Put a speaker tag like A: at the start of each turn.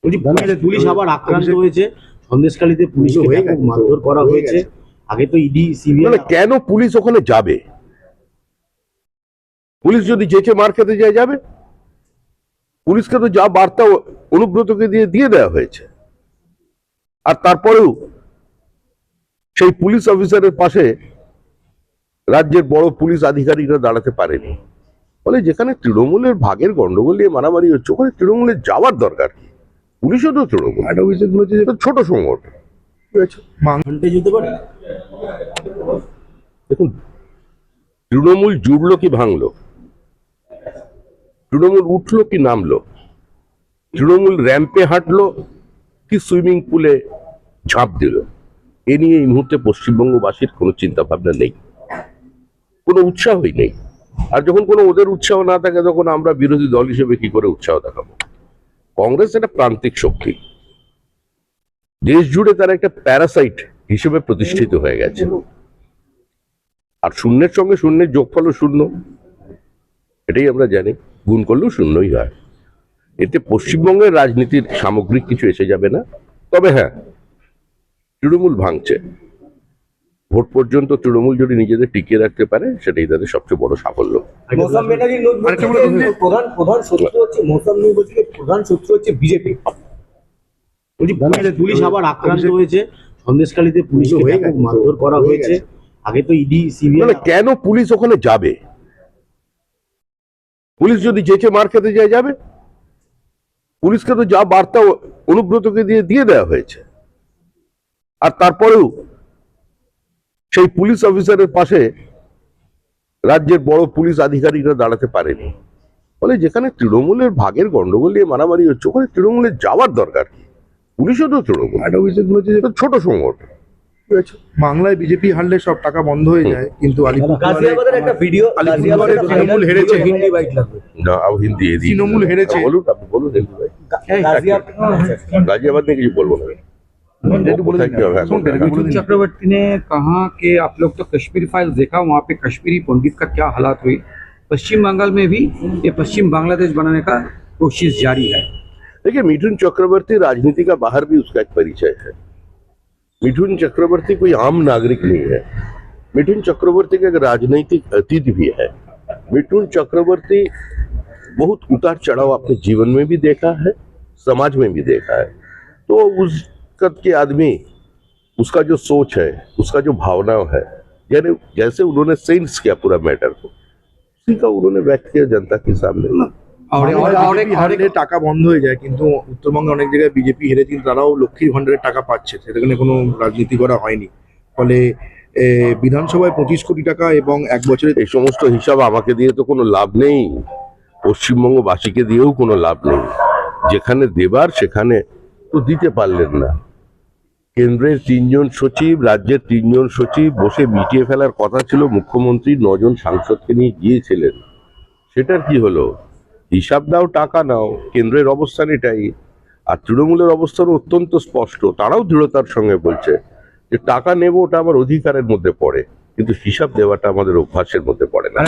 A: Police আবার আক্রান্ত হয়েছে, সন্দেশখালীতে পুলিশকে ব্যাপক মারধর করা হয়েছে। আগে তো ইডি সিবিআই।
B: কেন পুলিশ ওখানে যাবে? পুলিশ যদি যেচে মার খেতে যায় যাবে? পুলিশকে তো যা বার্তা অনুব্রতকে দিয়ে দেওয়া হয়েছে, আর তারপরেও সেই পুলিশ অফিসারের পাশে রাজ্যের বড় পুলিশ আধিকারিকরা দাঁড়াতে পারেনি। ফলে যেখানে তৃণমূলের ভাগের গন্ডগোল নিয়ে মারামারি হচ্ছে, ওখানে তৃণমূলের যাওয়ার দরকার কি? পুলিশও তো তৃণমূল, ছোট সংগঠন।
A: যেতে পারে।
B: দেখুন, তৃণমূল জুড়লো কি ভাঙলো, তৃণমূল উঠলো কি নামলো, তৃণমূল র্যাম্পে হাঁটলো কি সুইমিং পুলে ঝাঁপ দিল, এ নিয়ে এই মুহূর্তে পশ্চিমবঙ্গবাসীর কোনো চিন্তা ভাবনা নেই, কোনো উৎসাহই নেই। আর যখন কোনো ওদের উৎসাহ না থাকে, তখন আমরা বিরোধী দল হিসেবে কি করে উৎসাহ দেখাবো? কংগ্রেস একটা প্রান্তিক শক্তি, দেশ জুড়ে তারা একটা প্যারাসাইট হিসেবে প্রতিষ্ঠিত হয়ে গেছে। আর শূন্যের সঙ্গে শূন্যের যোগফলও শূন্য, এটাই আমরা জানি। গুণ করলেও শূন্যই হয়। এতে পশ্চিমবঙ্গের রাজনীতির সামগ্রিক কিছু এসে যাবে না। তবে হ্যাঁ, তৃণমূল ভাঙছে, ভোট পর্যন্ত তৃণমূল যদি নিজেদের টিকিয়ে রাখতে পারে, সেটাই তাদের সবচেয়ে বড় সাফল্য।
A: প্রধান শত্রু হচ্ছে বিজেপি। পুলিশ আবার আক্রান্ত হয়েছে, সন্দেশখালীতে পুলিশকে ব্যাপক মারধর করা হয়েছে। আগে তো ইডি সিবিআই।
B: কেন পুলিশ ওখানে যাবে? পুলিশ যদি যেচে মার খেতে যায় যাবে? পুলিশকে তো যা বার্তা অনুব্রতকে দিয়ে দেওয়া হয়েছে, আর তারপরেও সেই পুলিশ অফিসারের পাশে রাজ্যের বড় পুলিশ আধিকারিকরা দাঁড়াতে পারেনি। ফলে যেখানে তৃণমূলের ভাগের গন্ডগোল নিয়ে মারামারি হচ্ছে, ওখানে তৃণমূলের যাওয়ার দরকার কি? পুলিশও তো তৃণমূল, ছোট সংগঠন।
C: বাংলায় বিজেপি হারলে সব টাকা বন্ধ হয়ে যায়, কিন্তু
A: গাজিয়াবাদের একটা ভিডিও,
C: আলিপুরদুয়ারে তৃণমূল হেরেছে।
B: না, হিন্দি
C: তৃণমূল হেরেছে।
B: বলুন, আপনি বলুন। গাজিয়াবাদ নিয়ে কিছু বলবো না।
D: मिथुन चक्रवर्ती ने कहा कि आप लोग तो कश्मीर फाइल देखा, वहाँ पे कश्मीरी पंडित का क्या हालात हुई। पश्चिम बंगाल में भी ये पश्चिम बांग्लादेश बनाने का कोशिश जारी है।
B: देखिए, मिथुन चक्रवर्ती राजनीति का बाहर भी उसका एक परिचय है। मिथुन चक्रवर्ती कोई आम नागरिक नहीं है। मिथुन चक्रवर्ती का एक राजनीतिक अतीत भी है। मिथुन चक्रवर्ती बहुत उतार चढ़ाव अपने जीवन में भी देखा है, समाज में भी देखा है। तो उस कद के आदमी, उसका जो सोच है, उसका जो भावना है, यानी जैसे उन्होंने सेंस किया पूरा मैटर को, उसी का उन्होंने व्यक्त किया जनता के सामने।
C: হারলে টাকা বন্ধ হয়ে যায়, কিন্তু উত্তরবঙ্গে অনেক জায়গায় বিজেপি হেরেছে, তারাও লক্ষ্মীর ভান্ডারের টাকা পাচ্ছে, সেখানে কোনো রাজনীতি করা হয়নি। ফলে বিধানসভায় 25 কোটি টাকা এবং এক বছরে
B: এই সমস্ত হিসাব আমাকে দিয়ে তো কোনো লাভ নেই, পশ্চিমবঙ্গবাসীকে দিয়েও কোনো লাভ নেই। যেখানে দেবার সেখানে তো দিতে পারলেন না। কেন্দ্রের 3 জন সচিব, রাজ্যের 3 জন সচিব বসে মিটিয়ে ফেলার কথা ছিল, মুখ্যমন্ত্রী 9 জন সাংসদকে নিয়ে গিয়েছিলেন। সেটার কি হলো? হিসাব দাও, টাকা নাও। কেন্দ্রের অবস্থান এটাই। আর তৃণমূলের অবস্থান অত্যন্ত স্পষ্ট। তারাও দৃঢ়তার সঙ্গে বলছে যে টাকা নেব, ওটা আমার অধিকারের মধ্যে পড়ে, কিন্তু হিসাব দেওয়াটা আমাদের অভ্যাসের মধ্যে পড়ে না।